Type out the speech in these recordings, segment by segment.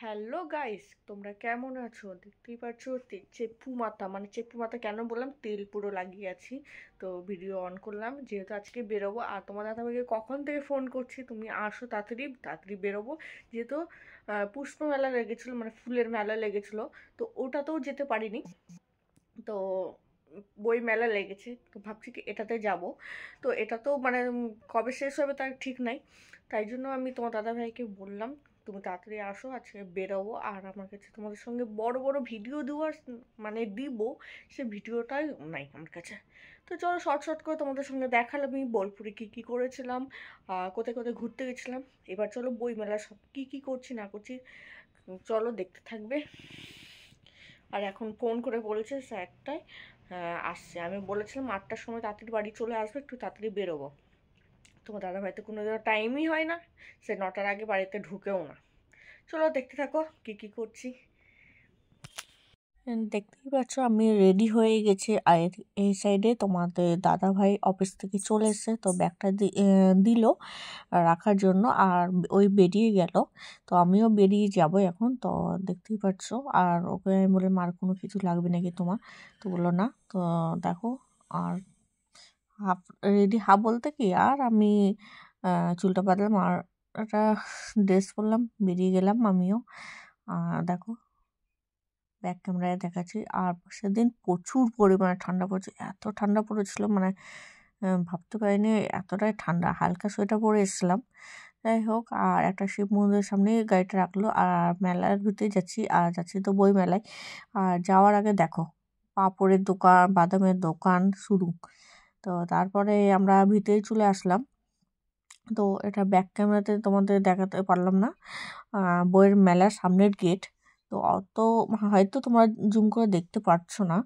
Hello guys, তোমরা কেমন আছো? দেখতেই পাচ্ছ চেপ্পু মাথা, মানে চেপ্পু মাথা কেন বললাম, তেল পুরো লাগিয়ে আছি। তো ভিডিও অন করলাম যেহেতু আজকে বেরোবো। আর তোমার দাদাভাইকে কখন থেকে ফোন করছি, তুমি আসো তাড়াতাড়ি তাড়াতাড়ি বেরোবো। যেহেতু পুষ্প মেলা লেগেছিলো, মানে ফুলের মেলা লেগেছিলো, তো ওটাতেও যেতে পারিনি। তো বই মেলা লেগেছে, তো ভাবছি কি এটাতে যাব। তো এটা তো মানে কবে শেষ হবে তার ঠিক নাই। তাই জন্য আমি তোমার দাদাভাইকে বললাম তুমি তাড়াতাড়ি আসো, আজকে বেরোবো। আর আমার কাছে তোমাদের সঙ্গে বড় বড় ভিডিও দেওয়ার মানে দিব, সে ভিডিওটাই নাই আমার কাছে। তো চলো শর্ট শর্ট করে তোমাদের সঙ্গে দেখালাম আমি বোলপুরে কী কী করেছিলাম, কোথায় কোথায় ঘুরতে গেছিলাম। এবার চলো বইমেলা সব কী কী করছি না করছি চলো দেখতে থাকবে। আর এখন ফোন করে বলেছে স্যারটাই আসছে। আমি বলেছিলাম 8টার সময় তাড়াতাড়ি বাড়ি চলে আসবে, একটু তাড়াতাড়ি বেরোবো। তোমার দাদাভাই তো কোনো টাইমই হয় না, সে 9টার আগে বাড়িতে ঢুকেও না। চলো দেখতে থাকো কী কী করছি। দেখতেই পাচ্ছ আমি রেডি হয়ে গেছি। আর এই সাইডে তোমাদের দাদা ভাই অফিস থেকে চলে এসেছে, তো ব্যাগটা দিল রাখার জন্য, আর ওই বেরিয়ে গেল। তো আমিও বেরিয়ে যাব এখন। তো দেখতেই পাচ্ছ, আর ওকে আমি বললাম আর কোনো কিছু লাগবে নাকি তোমার, তো বললো না। তো দেখো, আর হাফ রেডি, হাফ বলতে কি, আর আমি চুলটা বাঁধলাম আর একটা ড্রেস পরলাম, বেরিয়ে গেলাম আমিও। দেখো ব্যাক ক্যামেরায় দেখাচ্ছি। আর সেদিন প্রচুর পরিমাণে ঠান্ডা পড়েছে, এত ঠান্ডা পড়েছিল মানে ভাবতে পারিনি এতটাই ঠান্ডা। হালকা সোয়েটার পরে এসেছিলাম। যাই হোক, আর একটা শিব মন্দিরের সামনে গাড়িটা রাখলো, আর মেলার ভিতরে যাচ্ছি, আর যাচ্ছি তো বই মেলায়। আর যাওয়ার আগে দেখো পাঁপড়ের দোকান, বাদামের দোকান শুরু। তো তারপরে আমরা ভিতরে চলে আসলাম। তো এটা ব্যাক ক্যামেরাতে তোমাদের দেখাতে পারলাম না, বইয়ের মেলার সামনের গেট। তো অত হয়তো তোমরা জুম করে দেখতে পারছো না।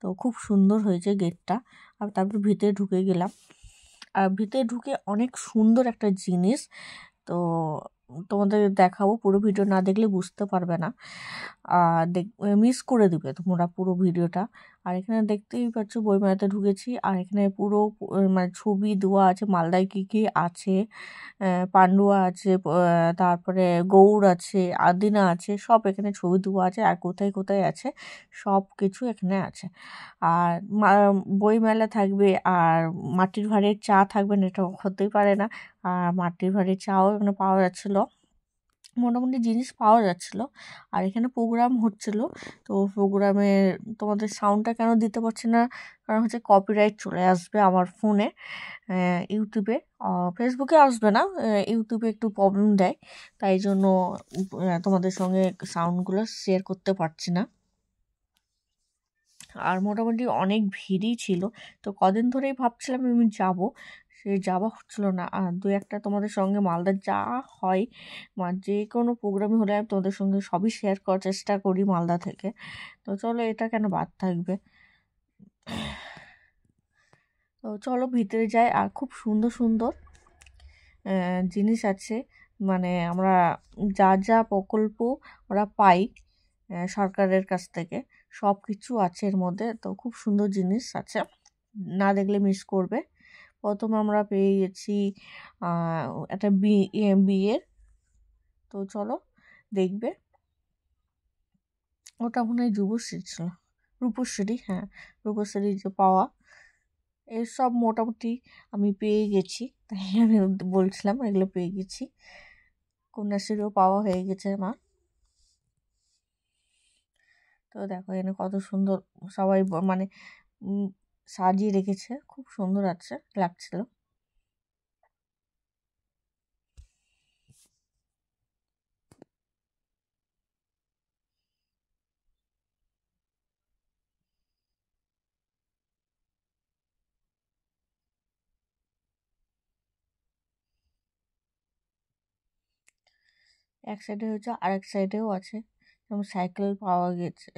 তো খুব সুন্দর হয়েছে গেটটা। আর তারপর ভিতরে ঢুকে গেলাম। আর ভিতরে ঢুকে অনেক সুন্দর একটা জিনিস, তো তোমাদের দেখাবো, পুরো ভিডিও না দেখলে বুঝতে পারবে না, দেখ মিস করে দিবে তোমরা পুরো ভিডিওটা। আর এখানে দেখতেই পাচ্ছ বইমেলাতে ঢুকেছি, আর এখানে পুরো মানে ছবি দেওয়া আছে মালদায় কী কী আছে। পান্ডুয়া আছে, তারপরে গৌড় আছে, আদিনা আছে, সব এখানে ছবি দেওয়া আছে, আর কোথায় কোথায় আছে সব কিছু এখানে আছে। আর বই মেলা থাকবে, আর মাটির ভাঁড়ের চা থাকবে না, এটা হতেই পারে না। আর মাটির ভাঁড়ের চাও এখানে পাওয়া যাচ্ছিলো, মোটামুটি জিনিস পাওয়া যাচ্ছিল। আর এখানে প্রোগ্রাম হচ্ছিল। তো প্রোগ্রামে তোমাদের সাউন্ডটা কেন দিতে পারছি না, কারণ হচ্ছে কপিরাইট চলে আসবে আমার ফোনে, ইউটিউবে। ফেসবুকে আসবে না, ইউটিউবে একটু প্রবলেম দেয়, তাই জন্য তোমাদের সঙ্গে সাউন্ডগুলো শেয়ার করতে পারছি না। আর মোটামুটি অনেক ভিড়ই ছিল। তো কদিন ধরেই ভাবছিলাম আমি যাব, সে যাওয়া হচ্ছিল না। আর দু একটা তোমাদের সঙ্গে মালদার যা হয়, যে কোনো প্রোগ্রামে হলে আমি তোমাদের সঙ্গে সবই শেয়ার করার চেষ্টা করি মালদা থেকে। তো চলো এটা কেন বাদ থাকবে। তো চলো ভিতরে যাই। আর খুব সুন্দর সুন্দর জিনিস আছে, মানে আমরা যা যা প্রকল্প ওরা পাই সরকারের কাছ থেকে, সব কিছু আছে এর মধ্যে। তো খুব সুন্দর জিনিস আছে, না দেখলে মিস করবে। প্রথম আমরা পেয়ে গেছি একটা বিয়ের। তো চলো দেখবে, ওটা মনে হয় যুবশ্রী ছিল, রূপশ্রী, হ্যাঁ রূপশ্রী যে পাওয়া, এসব মোটামুটি আমি পেয়ে গেছি, তাই আমি বলছিলাম এগুলো পেয়ে গেছি। কন্যাশ্রীও পাওয়া হয়ে গেছে আমার। তো দেখো এখানে কত সুন্দর সবাই মানে সাজিয়ে রেখেছে, খুব সুন্দর আছে লাগছিল। এক সাইডে হচ্ছে, আর এক সাইডেও আছে, যেমন সাইকেল পাওয়া গেছে,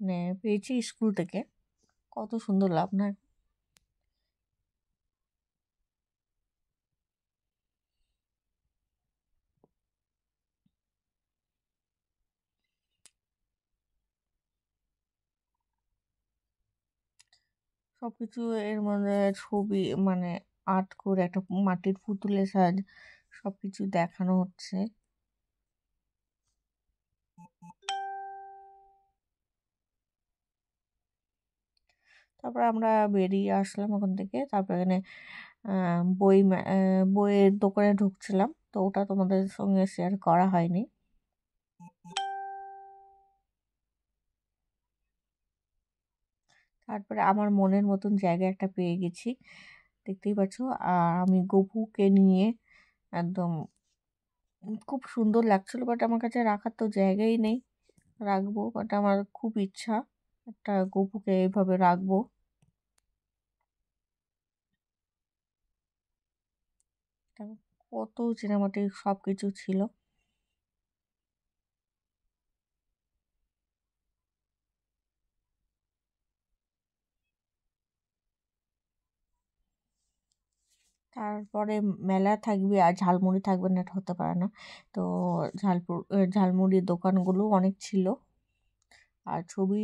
মানে পেয়েছি স্কুল থেকে। কত সুন্দর লাভ না। সব কিছু এর মধ্যে ছবি, মানে আর্ট করে একটা মাটির পুতুলের সাজ সব কিছু দেখানো হচ্ছে। তারপরে আমরা বেরিয়ে আসলাম ওখান থেকে। তারপর এখানে বইয়ের দোকানে ঢুকছিলাম, তো ওটা তোমাদের সঙ্গে শেয়ার করা হয়নি। তারপরে আমার মনের মতন জায়গা একটা পেয়ে গেছি, দেখতেই পাচ্ছ। আর আমি গপুকে নিয়ে একদম খুব সুন্দর লাগছিল, বাট আমার কাছে রাখার তো জায়গাই নেই। রাখবো, বাট আমার খুব ইচ্ছা একটা গপুকে এইভাবে রাখবো। কত সিনেমাটিক সব কিছু ছিল। তারপরে মেলা থাকবে আর ঝালমুড়ি থাকবে না, এটা হতে পারে না। তো ঝালমুড়ির দোকানগুলো অনেক ছিল। আর ছবি,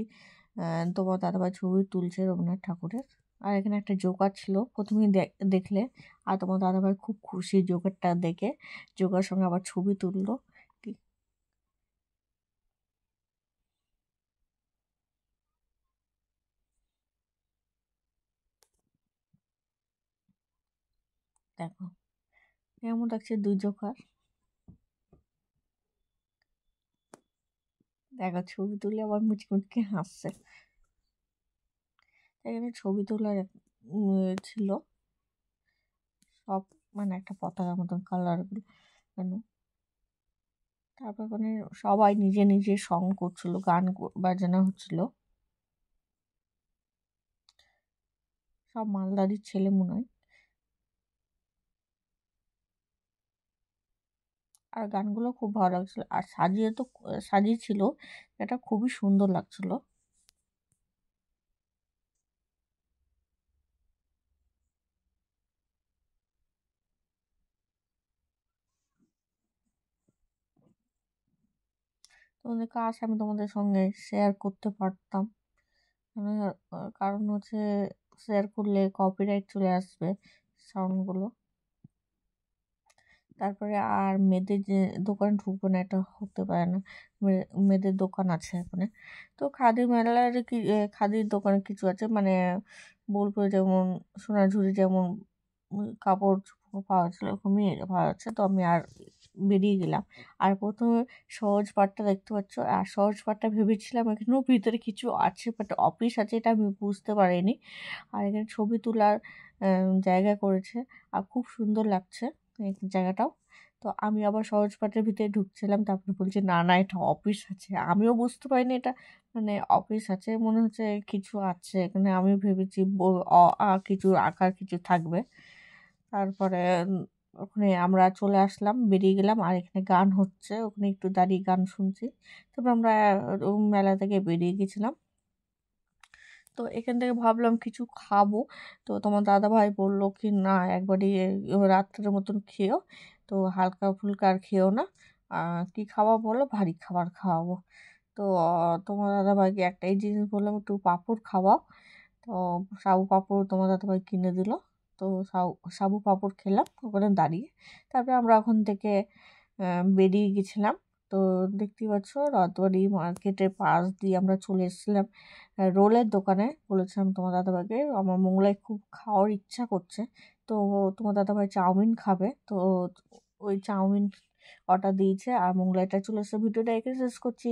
তোমার দাদাভাই ছবি তুলছে রবীন্দ্রনাথ ঠাকুরের। আর এখানে একটা জোকার ছিল, প্রথমেই দেখলে। আর তোমার দাদাভাই খুব খুশি জোকারটা দেখে, জোকার সঙ্গে আবার ছবি তুললো। দেখো কেমন লাগছে দুই জোকার। দেখো ছবি তুলে আবার মুচকি মুচকি হাসছে। এখানে ছবি তোলার ছিল সব, মানে একটা পতাকার মতন কালার গুলো। তারপর ওখানে সবাই নিজে নিজে সং করছিল, গান বাজানো হচ্ছিল। সব মালদারির ছেলে মনে হয়। আর গানগুলো খুব ভালো লাগছিল, আর সাজিয়েছিল, এটা খুবই সুন্দর লাগছিল। তোমাদের কাজ আমি তোমাদের সঙ্গে শেয়ার করতে পারতাম, মানে, কারণ হচ্ছে শেয়ার করলে কপিরাইট চলে আসবে সাউন্ডগুলো। তারপরে আর মেয়েদের যে দোকান ঢুকবো না, এটা হতে পারে না। মেয়েদের দোকান আছে এখানে। তো খাদি মেলার খাদির দোকানে কিছু আছে, মানে বলবো যেমন সোনাঝুরি যেমন কাপড় চোপড় পাওয়া যাচ্ছিলো, ওরকমই পাওয়া যাচ্ছে। তো আমি আর বেরিয়ে গেলাম। আর প্রথমে সহজ পাঠটা দেখতে পাচ্ছ, আর সহজ পাঠটা ভেবেছিলাম এখানেও ভিতরে কিছু আছে, বাট অফিস আছে এটা আমি বুঝতে পারিনি। আর এখানে ছবি তোলার জায়গা করেছে, আর খুব সুন্দর লাগছে এই জায়গাটাও। তো আমি আবার সহজ পাঠের ভিতরে ঢুকছিলাম, তারপরে বলছে না না এটা অফিস আছে। আমিও বুঝতে পারিনি এটা মানে অফিস আছে, মনে হচ্ছে কিছু আছে এখানে। আমি ভেবেছি কিছু আঁকার কিছু থাকবে। তারপরে ওখানে আমরা চলে আসলাম, বেরিয়ে গেলাম। আর এখানে গান হচ্ছে, ওখানে একটু দাঁড়িয়ে গান শুনছি। তারপর আমরা মেলা থেকে বেরিয়ে গেছিলাম। তো এখান থেকে ভাবলাম কিছু খাবো। তো তোমার দাদা ভাই বললো কি না একবারই রাত্রের মতন খেয়েও, তো হালকা ফুলকা আর খেয়েও না। কি খাওয়া বলো, ভারী খাবার খাওয়াবো। তো তোমার দাদা ভাইকে একটাই জিনিস বললাম, একটু পাঁপড় খাওয়াও। তো সাবু পাঁপড় তোমার দাদা ভাই কিনে দিল। তো সাবু পাঁপড় খেলাম ওখানে দাঁড়িয়ে। তারপরে আমরা ওখান থেকে বেরিয়ে গেছিলাম। তো দেখতেই পাচ্ছ রথবাড়ি মার্কেটের পাশ দিয়ে আমরা চলে এসেছিলাম রোলের দোকানে। বলেছিলাম তোমার দাদাভাইকে আমার মোগলাই খুব খাওয়ার ইচ্ছা করছে। তো তোমার দাদাভাই চাউমিন খাবে, তো ওই চাউমিন অর্ডার দিয়েছে আর মোগলাইটা চলে এসে। ভিডিওটা এখানে শেষ করছি।